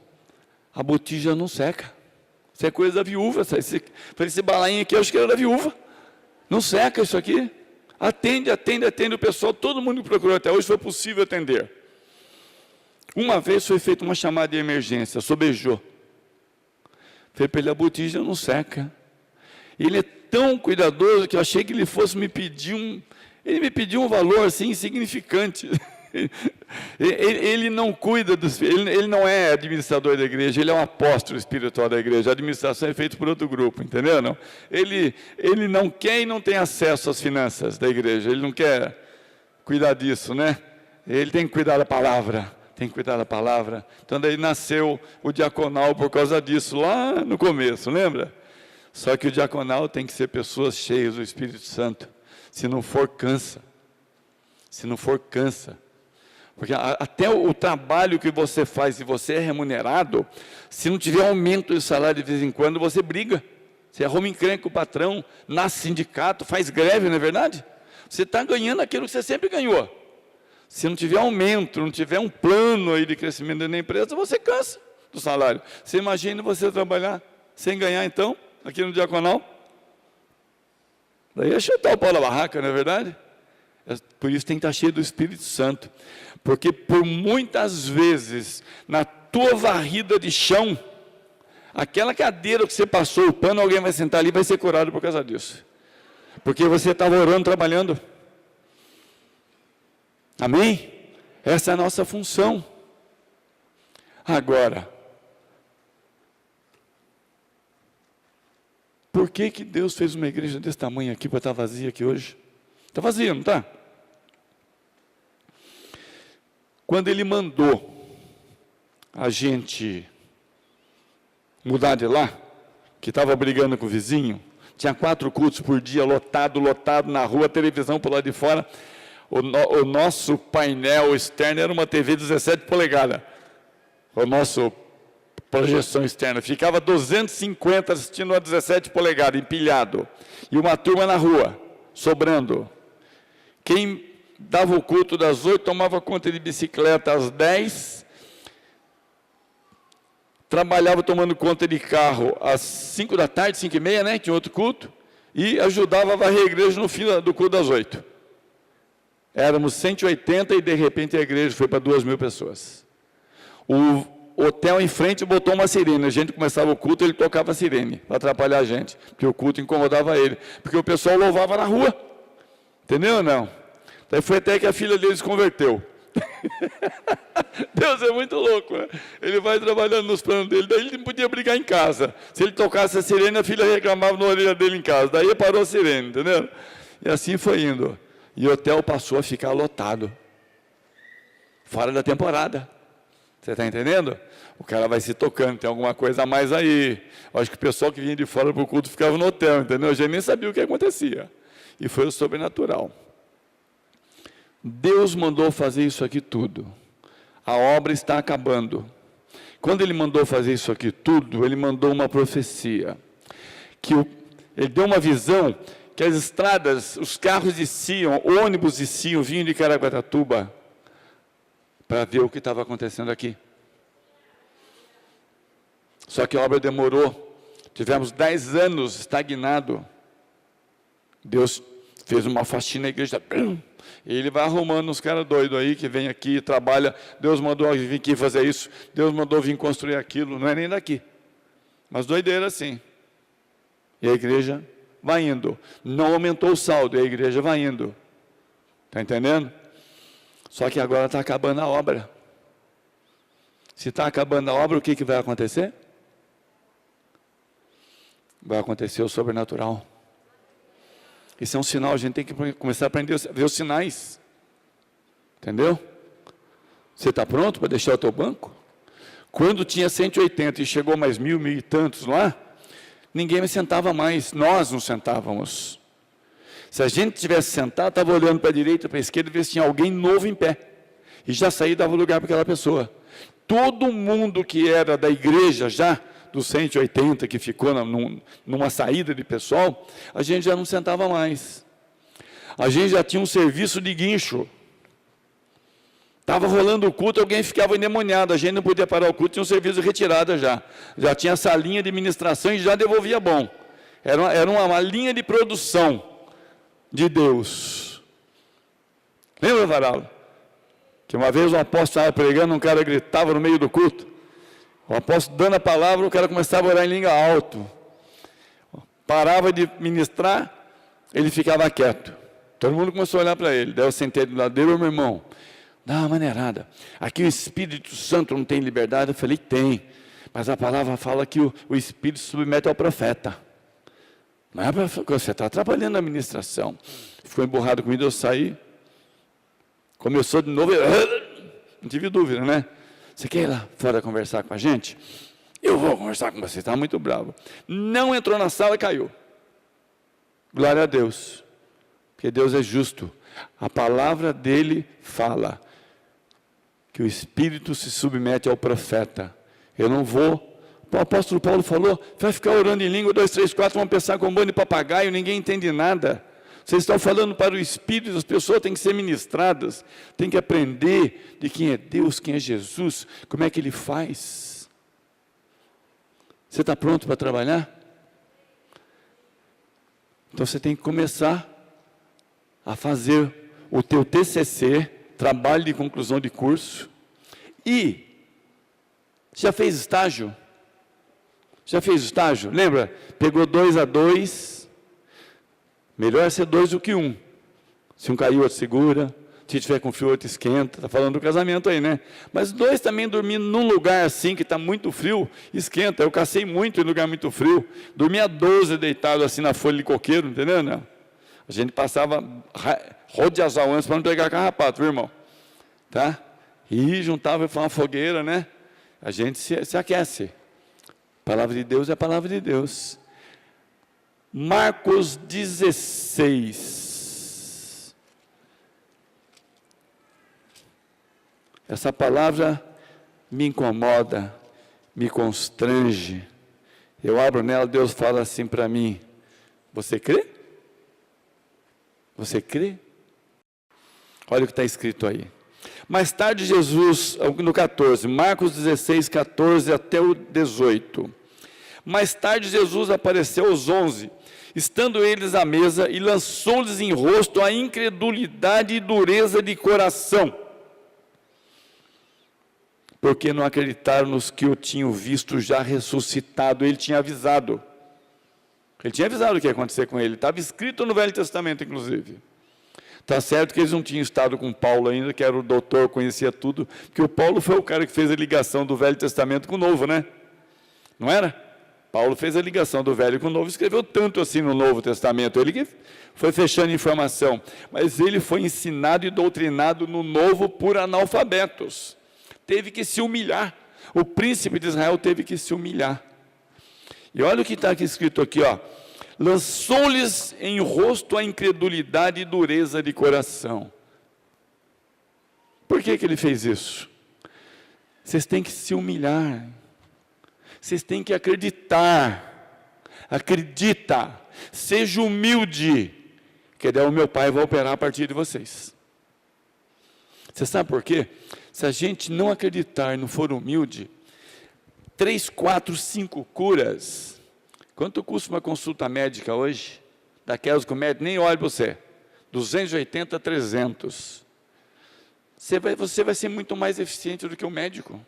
a botija não seca. Isso é coisa da viúva. Esse balainho aqui, eu acho que era da viúva. Não seca isso aqui. Atende o pessoal. Todo mundo que procurou até hoje foi possível atender. Uma vez foi feita uma chamada de emergência, sobejou. Falei para ele, a botija não seca. Ele é tão cuidadoso que eu achei que ele fosse me pedir ele me pediu um valor assim insignificante. Ele não cuida dos filhos, ele não é administrador da igreja, ele é um apóstolo espiritual da igreja. A administração é feita por outro grupo, entendeu? Não? Ele não quer e não tem acesso às finanças da igreja, ele não quer cuidar disso, né? Ele tem que cuidar da palavra. Tem que cuidar da palavra. Então daí nasceu o diaconal por causa disso, lá no começo, lembra? Só que o diaconal tem que ser pessoas cheias do Espírito Santo. Se não for, cansa. Se não for, cansa. Porque até o trabalho que você faz, se você é remunerado, se não tiver aumento de salário de vez em quando, você briga. Você arruma encrenca com o patrão, nasce sindicato, faz greve, não é verdade? Você está ganhando aquilo que você sempre ganhou. Se não tiver aumento, não tiver um plano aí de crescimento da empresa, você cansa do salário. Você imagina você trabalhar sem ganhar, então, aqui no diaconal? Daí é chutar o pau da barraca, não é verdade? Por isso tem que estar cheio do Espírito Santo. Porque por muitas vezes, na tua varrida de chão, aquela cadeira que você passou o pano, alguém vai sentar ali e vai ser curado por causa disso. Porque você estava orando, trabalhando. Amém? Essa é a nossa função. Agora, por que Deus fez uma igreja desse tamanho aqui para estar vazia aqui hoje? Está vazia, não está? Quando Ele mandou a gente mudar de lá, que estava brigando com o vizinho. Tinha 4 cultos por dia, lotado na rua, televisão por lá de fora. O nosso painel externo era uma TV 17 polegadas. O nosso projeção externa. Ficava 250 assistindo a 17 polegadas, empilhado. E uma turma na rua, sobrando. Quem dava o culto das 8, tomava conta de bicicleta às 10, trabalhava tomando conta de carro às 5 da tarde, 5 e meia, né? Tinha outro culto. E ajudava a varrer a igreja no fim do culto das 8. Éramos 180 e de repente a igreja foi para 2.000 pessoas. O hotel em frente botou uma sirene. A gente começava o culto, ele tocava a sirene para atrapalhar a gente, porque o culto incomodava ele. Porque o pessoal louvava na rua. Entendeu ou não? Daí foi até que a filha dele se converteu. Deus é muito louco, né? Ele vai trabalhando nos planos dele, daí ele não podia brigar em casa. Se ele tocasse a sirene, a filha reclamava na orelha dele em casa. Daí parou a sirene, entendeu? E assim foi indo. E o hotel passou a ficar lotado. Fora da temporada. Você está entendendo? O cara vai se tocando, tem alguma coisa a mais aí. Eu acho que o pessoal que vinha de fora para o culto ficava no hotel, entendeu? A gente nem sabia o que acontecia. E foi o sobrenatural. Deus mandou fazer isso aqui tudo. A obra está acabando. Quando Ele mandou fazer isso aqui tudo, Ele mandou uma profecia. Ele deu uma visão que as estradas, os carros desciam, ônibus desciam, vinham de Caraguatatuba para ver o que estava acontecendo aqui. Só que a obra demorou. Tivemos 10 anos estagnado. Deus fez uma faxina na igreja. E Ele vai arrumando uns caras doidos aí, que vem aqui, trabalha. Deus mandou vir aqui fazer isso. Deus mandou vir construir aquilo. Não é nem daqui. Mas doideira assim. E a igreja vai indo. Não aumentou o saldo, e a igreja vai indo. Está entendendo? Só que agora está acabando a obra. Se está acabando a obra, o que vai acontecer? Vai acontecer o sobrenatural. Isso é um sinal, a gente tem que começar a aprender a ver os sinais. Entendeu? Você está pronto para deixar o teu banco? Quando tinha 180 e chegou mais 1.000, 1.000 e tantos lá, ninguém me sentava mais, nós não sentávamos. Se a gente tivesse sentado, estava olhando para a direita, para a esquerda, e via se tinha alguém novo em pé. E já saía e dava lugar para aquela pessoa. Todo mundo que era da igreja já, dos 180 que ficou numa saída de pessoal, a gente já não sentava mais. A gente já tinha um serviço de guincho. Estava rolando o culto, alguém ficava endemoniado, a gente não podia parar o culto, tinha um serviço de retirada já. Já tinha salinha de administração e já devolvia bom. Era uma linha de produção de Deus. Lembra, Varalo? Que uma vez o apóstolo estava pregando, um cara gritava no meio do culto. O apóstolo dando a palavra, o cara começava a orar em língua alto. Parava de ministrar, ele ficava quieto. Todo mundo começou a olhar para ele. Daí eu sentei do lado dele, meu irmão, dá uma maneirada. Aqui o Espírito Santo não tem liberdade. Eu falei, tem. Mas a palavra fala que o Espírito se submete ao profeta. Não é para você está atrapalhando a administração. Ficou emburrado comigo, eu saí. Começou de novo, não tive dúvida, né? Você quer ir lá fora conversar com a gente? Eu vou conversar com você, está muito bravo. Não entrou na sala e caiu. Glória a Deus. Porque Deus é justo. A palavra dele fala que o Espírito se submete ao profeta. Eu não vou. O apóstolo Paulo falou, vai ficar orando em língua, 2, 3, 4, vão pensar com um bando de papagaio, ninguém entende nada. Vocês estão falando para o Espírito, as pessoas têm que ser ministradas, têm que aprender de quem é Deus, quem é Jesus, como é que Ele faz. Você está pronto para trabalhar? Então você tem que começar a fazer o teu TCC, trabalho de conclusão de curso, e já fez estágio? Já fez estágio? Lembra? Pegou 2 a 2. Melhor ser 2 do que 1. Se um caiu, outro segura. Se tiver com frio, outro esquenta. Está falando do casamento aí, né? Mas 2 também dormindo num lugar assim, que está muito frio, esquenta. Eu cacei muito em lugar muito frio. Dormia 12 deitado assim na folha de coqueiro, entendeu? Não? A gente passava rodeazal antes para não pegar carrapato, viu, irmão? Tá? E juntava para uma fogueira, né? A gente se aquece. palavra de Deus é a palavra de Deus. Marcos 16. Essa palavra me incomoda, me constrange. Eu abro nela, Deus fala assim para mim: você crê? Você crê? Olha o que está escrito aí. Mais tarde Jesus, no 14, Marcos 16, 14 até o 18. Mais tarde Jesus apareceu aos 11, estando eles à mesa, e lançou-lhes em rosto a incredulidade e dureza de coração, porque não acreditaram nos que o tinham visto já ressuscitado. Ele tinha avisado. Ele tinha avisado o que ia acontecer com ele. Estava escrito no Velho Testamento, inclusive. Está certo que eles não tinham estado com Paulo ainda, que era o doutor, conhecia tudo, porque o Paulo foi o cara que fez a ligação do Velho Testamento com o Novo, né? Não era? Paulo fez a ligação do Velho com o Novo, escreveu tanto assim no Novo Testamento, ele que foi fechando informação, mas ele foi ensinado e doutrinado no Novo por analfabetos, teve que se humilhar, o príncipe de Israel teve que se humilhar. E olha o que está aqui escrito aqui, ó: lançou-lhes em rosto a incredulidade e dureza de coração. Por que ele fez isso? Vocês têm que se humilhar, vocês têm que acreditar, acredita, seja humilde, que daí o meu Pai vai operar a partir de vocês. Você sabe por quê? Se a gente não acreditar e não for humilde, 3, 4, 5 curas. Quanto custa uma consulta médica hoje? Daquelas que o médico nem olha para você. 280, 300. Você vai ser muito mais eficiente do que o médico.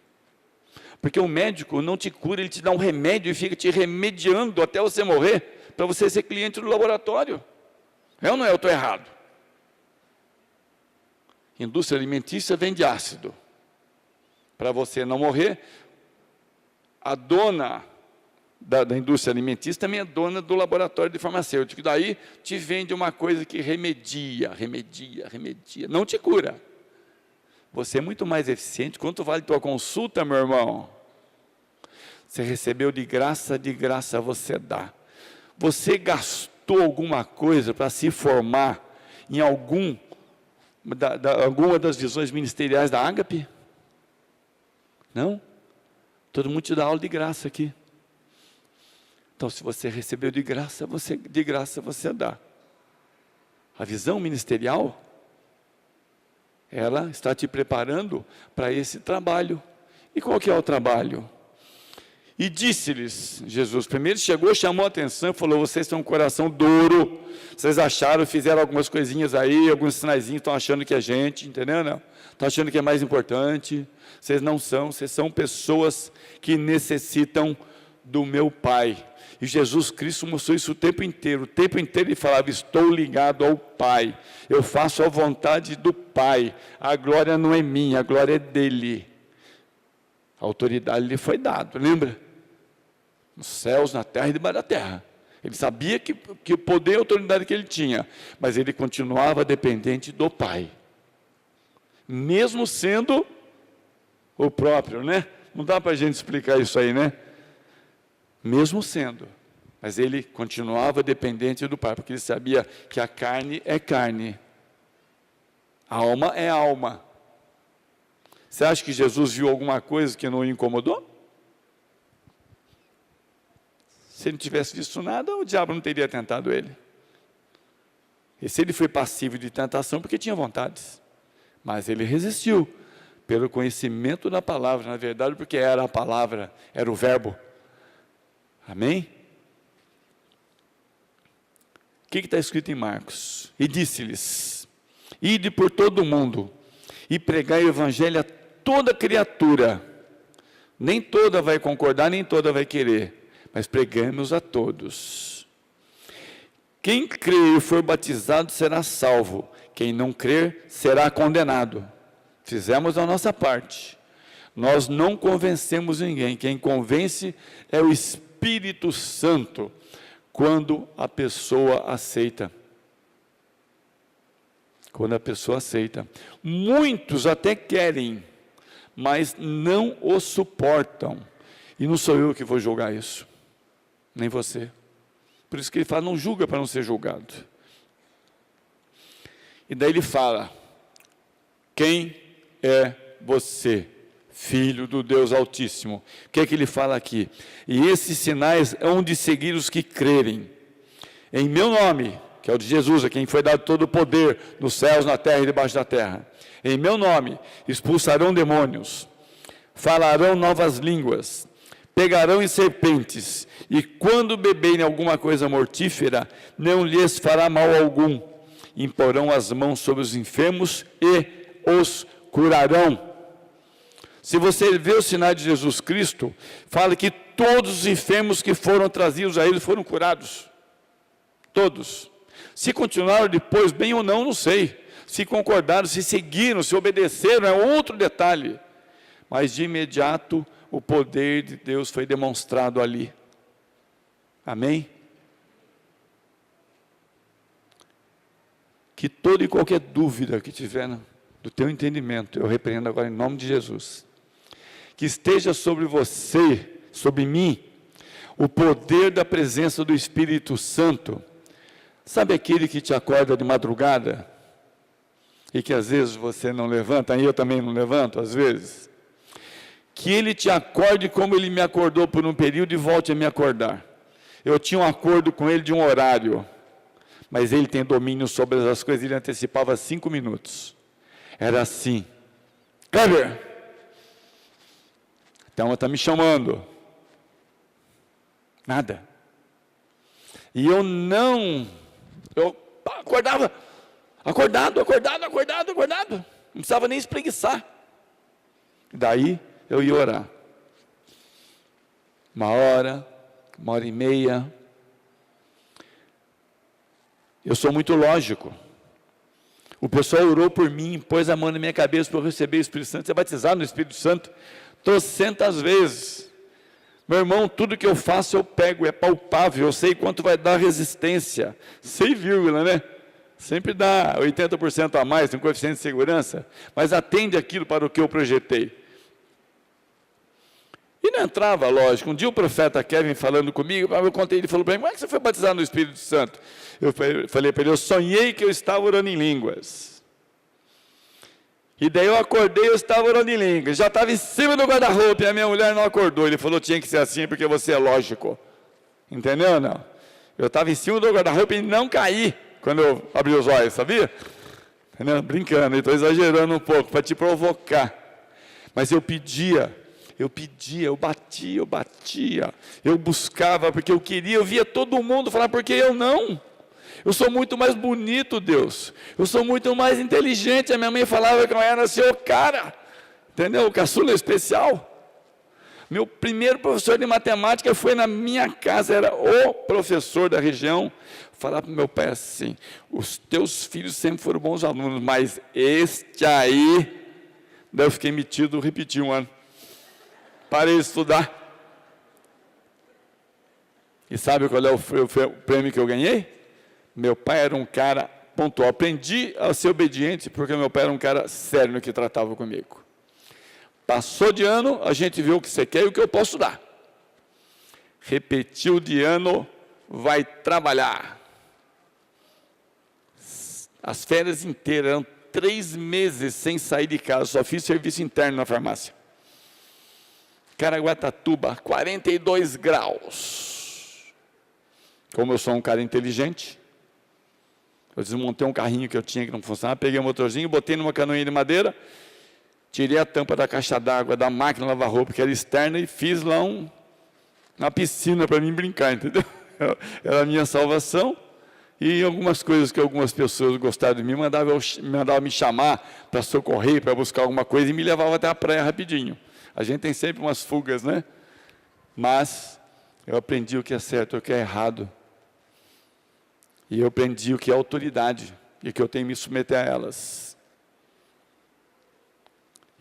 Porque o médico não te cura, ele te dá um remédio e fica te remediando até você morrer, para você ser cliente do laboratório. É ou não é? Eu estou errado. Indústria alimentícia vende ácido. Para você não morrer, a dona da indústria alimentícia também é dona do laboratório de farmacêutico. Daí te vende uma coisa que remedia, não te cura. Você é muito mais eficiente. Quanto vale tua consulta, meu irmão? Você recebeu de graça você dá. Você gastou alguma coisa para se formar em alguma das visões ministeriais da Ágape? Não? Todo mundo te dá aula de graça aqui. Então, se você recebeu de graça você dá. A visão ministerial, ela está te preparando para esse trabalho. E qual que é o trabalho? E disse-lhes, Jesus, primeiro chegou, chamou a atenção, falou: vocês têm um coração duro, vocês acharam, fizeram algumas coisinhas aí, alguns sinaizinhos, estão achando que é gente, entendeu? Não? Estão achando que é mais importante. Vocês não são, vocês são pessoas que necessitam do meu Pai. E Jesus Cristo mostrou isso o tempo inteiro ele falava: estou ligado ao Pai, eu faço a vontade do Pai, a glória não é minha, a glória é dele. A autoridade lhe foi dada, lembra? Nos céus, na terra e debaixo da terra. Ele sabia que o poder e a autoridade que ele tinha, mas ele continuava dependente do Pai, mesmo sendo o próprio, né? Não dá para a gente explicar isso aí, né? Mesmo sendo, mas ele continuava dependente do Pai, porque ele sabia que a carne é carne, a alma é alma. Você acha que Jesus viu alguma coisa que não o incomodou? Se ele não tivesse visto nada, o diabo não teria tentado ele. E se ele foi passivo de tentação, porque tinha vontades, mas ele resistiu, pelo conhecimento da palavra, na verdade, porque era a palavra, era o verbo. Amém? O que está escrito em Marcos? E disse-lhes: ide por todo o mundo, e pregai o evangelho a toda criatura. Nem toda vai concordar, nem toda vai querer, mas pregamos a todos. Quem crer e for batizado será salvo, quem não crer será condenado. Fizemos a nossa parte. Nós não convencemos ninguém, quem convence é o Espírito Santo, quando a pessoa aceita. Quando a pessoa aceita. Muitos até querem, mas não o suportam. E não sou eu que vou julgar isso, nem você. Por isso que ele fala, não julga para não ser julgado. E daí ele fala, quem é você, filho do Deus Altíssimo? O que é que ele fala aqui? E esses sinais hão de seguir os que crerem. Em meu nome, que é o de Jesus, a quem foi dado todo o poder nos céus, na terra e debaixo da terra. Em meu nome expulsarão demônios, falarão novas línguas, pegarão em serpentes, e quando beberem alguma coisa mortífera, não lhes fará mal algum. Imporão as mãos sobre os enfermos e os curarão. Se você vê o sinal de Jesus Cristo, fala que todos os enfermos que foram trazidos a ele foram curados. Todos. Se continuaram depois, bem ou não sei. Se concordaram, se seguiram, se obedeceram, é outro detalhe. Mas de imediato, o poder de Deus foi demonstrado ali. Amém? Que toda e qualquer dúvida que tiver do teu entendimento, eu repreendo agora em nome de Jesus. Que esteja sobre você, sobre mim, o poder da presença do Espírito Santo. Sabe aquele que te acorda de madrugada? E que às vezes você não levanta, e eu também não levanto, às vezes. Que ele te acorde como ele me acordou por um período e volte a me acordar. Eu tinha um acordo com ele de um horário, mas ele tem domínio sobre as coisas, ele antecipava 5 minutos. Era assim, Kleber, então está me chamando. Nada. E eu acordava, acordado. Não precisava nem espreguiçar. Daí eu ia orar. 1 hora, 1h30. Eu sou muito lógico. O pessoal orou por mim, pôs a mão na minha cabeça para eu receber o Espírito Santo, ser batizado no Espírito Santo, 300 vezes. Meu irmão, tudo que eu faço eu pego, é palpável, eu sei quanto vai dar resistência, 6 vírgula, né? Sempre dá 80% a mais, tem coeficiente de segurança, mas atende aquilo para o que eu projetei. E não entrava, lógico. Um dia o profeta Kevin falando comigo, eu contei, ele falou para mim, como é que você foi batizado no Espírito Santo? Eu falei para ele, eu sonhei que eu estava orando em línguas. E daí eu acordei, eu estava orando em línguas. Já estava em cima do guarda-roupa e a minha mulher não acordou. Ele falou, tinha que ser assim porque você é lógico. Entendeu, não? Eu estava em cima do guarda-roupa e não caí quando eu abri os olhos, sabia? Entendeu? Brincando, estou exagerando um pouco para te provocar. Mas eu pedia, eu batia, eu buscava, porque eu queria, eu via todo mundo falar, porque eu não. Eu sou muito mais bonito, Deus. Eu sou muito mais inteligente. A minha mãe falava que eu era seu cara. Entendeu? O caçula especial. Meu primeiro professor de matemática foi na minha casa, era o professor da região. Falava para o meu pai assim, os teus filhos sempre foram bons alunos, mas este aí... Daí eu fiquei metido, repeti um ano. Parei de estudar. E sabe qual é o prêmio que eu ganhei? Meu pai era um cara pontual. Aprendi a ser obediente, porque meu pai era um cara sério no que tratava comigo. Passou de ano, a gente viu o que você quer e o que eu posso dar. Repetiu de ano, vai trabalhar. As férias inteiras, eram 3 meses sem sair de casa, só fiz serviço interno na farmácia. Caraguatatuba, 42 graus. Como eu sou um cara inteligente, eu desmontei um carrinho que eu tinha que não funcionava, peguei o motorzinho, botei numa canoinha de madeira, tirei a tampa da caixa d'água da máquina de lavar roupa, que era externa, e fiz lá uma piscina para mim brincar, entendeu? Era a minha salvação. E algumas coisas que algumas pessoas gostaram de mim, mandavam me chamar para socorrer, para buscar alguma coisa, e me levavam até a praia rapidinho. A gente tem sempre umas fugas, né? Mas eu aprendi o que é certo e o que é errado. E eu aprendi o que é autoridade e que eu tenho que me submeter a elas.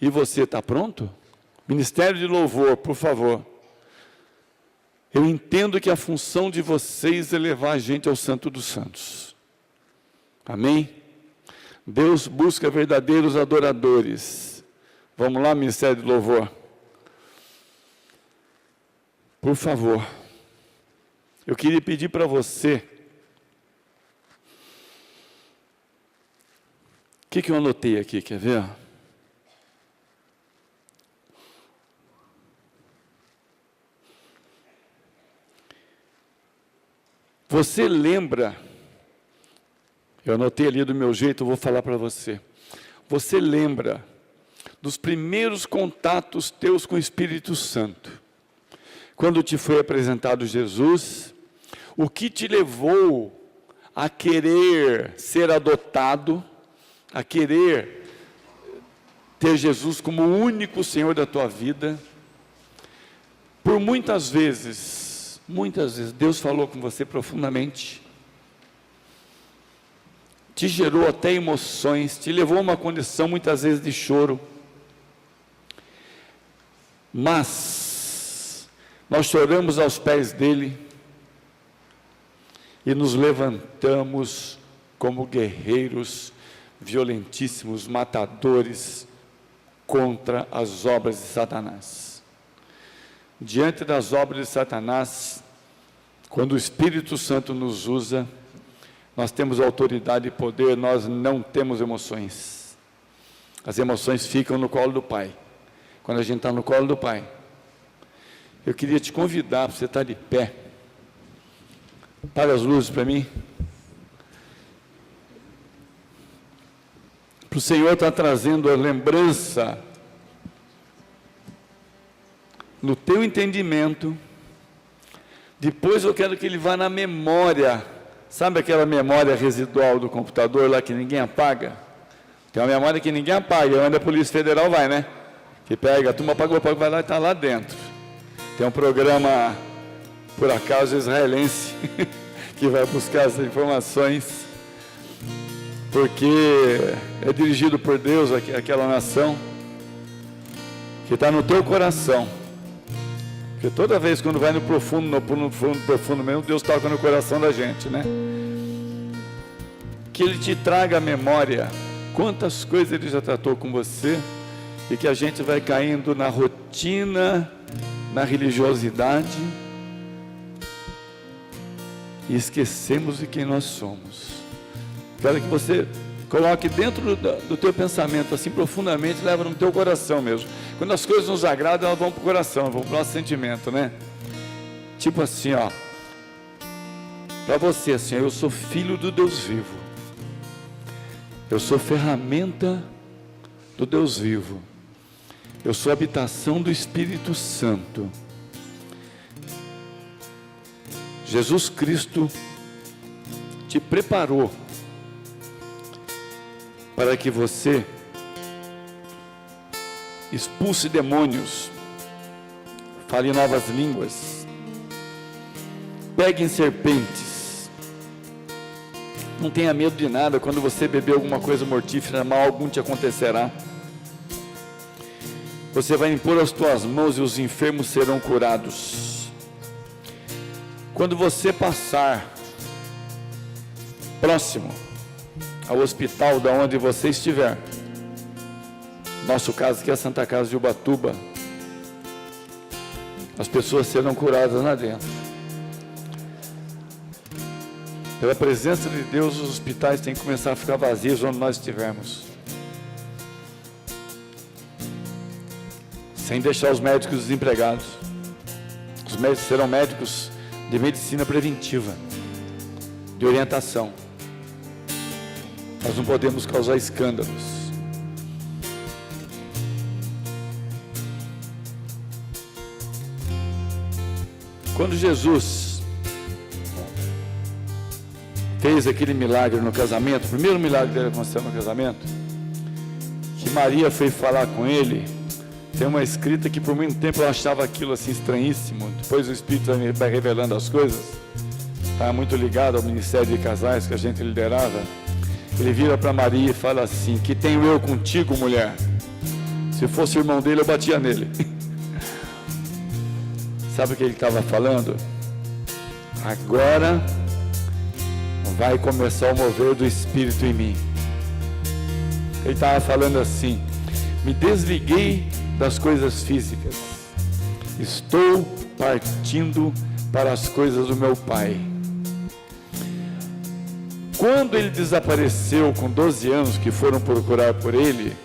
E você está pronto? Ministério de Louvor, por favor. Eu entendo que a função de vocês é levar a gente ao Santo dos Santos. Amém? Deus busca verdadeiros adoradores. Vamos lá, Ministério de Louvor. Por favor, eu queria pedir para você, o que eu anotei aqui, quer ver? Você lembra, eu anotei ali do meu jeito, eu vou falar para você. Você lembra dos primeiros contatos teus com o Espírito Santo? Quando te foi apresentado Jesus, o que te levou a querer ser adotado, a querer ter Jesus como o único Senhor da tua vida? Por muitas vezes, Deus falou com você profundamente, te gerou até emoções, te levou a uma condição muitas vezes de choro, mas nós choramos aos pés dele e nos levantamos como guerreiros violentíssimos, matadores contra as obras de Satanás. Diante das obras de Satanás, quando o Espírito Santo nos usa, nós temos autoridade e poder, nós não temos emoções. As emoções ficam no colo do Pai. Quando a gente está no colo do Pai, eu queria te convidar para você estar de pé. Apaga as luzes para mim. Para o Senhor estar trazendo a lembrança no teu entendimento. Depois eu quero que ele vá na memória. Sabe aquela memória residual do computador lá que ninguém apaga? Tem uma memória que ninguém apaga, onde a Polícia Federal vai, né? Que pega, a turma apagou, vai lá e está lá dentro. Tem um programa, por acaso, israelense, que vai buscar essas informações, porque é dirigido por Deus, aquela nação, que está no teu coração. Porque toda vez quando vai no profundo mesmo, Deus toca no coração da gente, né? Que Ele te traga a memória, quantas coisas Ele já tratou com você, e que a gente vai caindo na rotina, na religiosidade, e esquecemos de quem nós somos. Quero que você coloque dentro do teu pensamento, assim profundamente, leva no teu coração mesmo. Quando as coisas nos agradam, elas vão para o coração, vão para o nosso sentimento, né? Tipo assim, ó, para você assim, eu sou filho do Deus vivo, eu sou ferramenta do Deus vivo, eu sou habitação do Espírito Santo. Jesus Cristo te preparou para que você expulse demônios, fale novas línguas, pegue em serpentes, não tenha medo de nada. Quando você beber alguma coisa mortífera, mal algum te acontecerá. Você vai impor as tuas mãos e os enfermos serão curados. Quando você passar próximo ao hospital da onde você estiver, nosso caso aqui é a Santa Casa de Ubatuba, as pessoas serão curadas lá dentro. Pela presença de Deus, os hospitais têm que começar a ficar vazios onde nós estivermos, sem deixar os médicos desempregados. Os médicos serão médicos de medicina preventiva, de orientação. Nós não podemos causar escândalos. Quando Jesus fez aquele milagre no casamento, o primeiro milagre dele aconteceu no casamento, que Maria foi falar com ele, tem uma escrita que por muito tempo eu achava aquilo assim estranhíssimo. Depois o Espírito vai revelando as coisas. Está muito ligado ao ministério de casais que a gente liderava. Ele vira para Maria e fala assim: que tenho eu contigo, mulher? Se fosse irmão dele, eu batia nele. Sabe o que ele estava falando? Agora vai começar o mover do Espírito em mim. Ele estava falando assim: me desliguei das coisas físicas, estou partindo para as coisas do meu Pai. Quando ele desapareceu com 12 anos, que foram procurar por ele,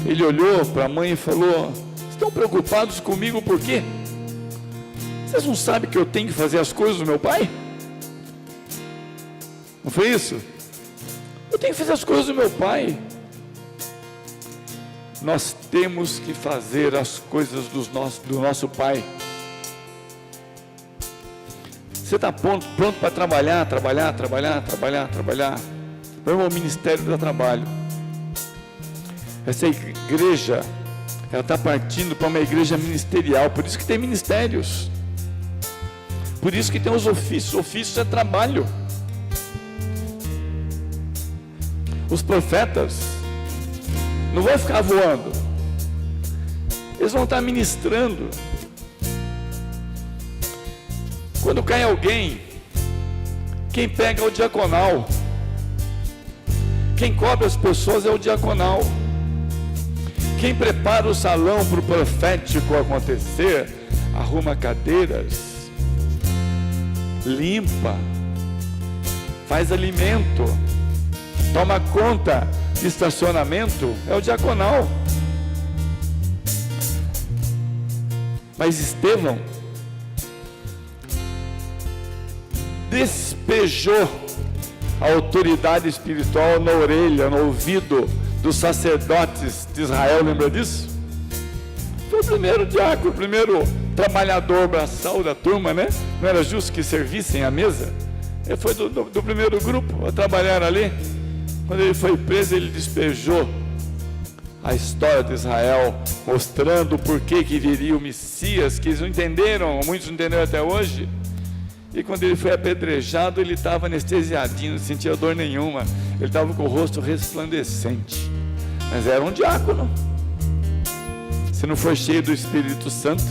ele olhou para a mãe e falou: estão preocupados comigo por quê? Vocês não sabem que eu tenho que fazer as coisas do meu Pai? Não foi isso? Eu tenho que fazer as coisas do meu Pai. Nós temos que fazer as coisas do nosso Pai. Você está pronto para trabalhar? Meu irmão, o ministério dá trabalho. Essa igreja, ela está partindo para uma igreja ministerial, por isso que tem ministérios, por isso que tem os ofícios. Ofícios é trabalho. Os profetas não vão ficar voando, eles vão estar ministrando. Quando cai alguém, quem pega é o diaconal, quem cobre as pessoas é o diaconal, quem prepara o salão para o profético acontecer, arruma cadeiras, limpa, faz alimento, toma conta de estacionamento, é o diaconal. Mas Estevão despejou a autoridade espiritual na orelha, no ouvido dos sacerdotes de Israel, lembra disso? Foi o primeiro diácono, o primeiro trabalhador braçal da turma, né? Não era justo que servissem à mesa? Ele foi do primeiro grupo a trabalhar ali. Quando ele foi preso, ele despejou a história de Israel, mostrando o porquê que viria o Messias, que eles não entenderam, muitos não entenderam até hoje. E quando ele foi apedrejado, ele estava anestesiadinho, não sentia dor nenhuma, ele estava com o rosto resplandecente, mas era um diácono. Se não for cheio do Espírito Santo,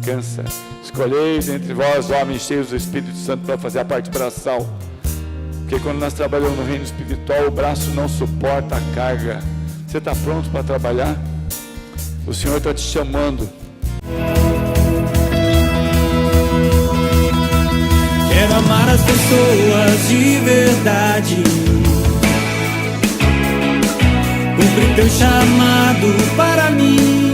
cansa. Escolheis entre vós homens cheios do Espírito Santo para fazer a parte braçal, porque quando nós trabalhamos no reino espiritual, o braço não suporta a carga. Você está pronto para trabalhar? O Senhor está te chamando. Quero amar as pessoas de verdade, cumprir teu chamado para mim.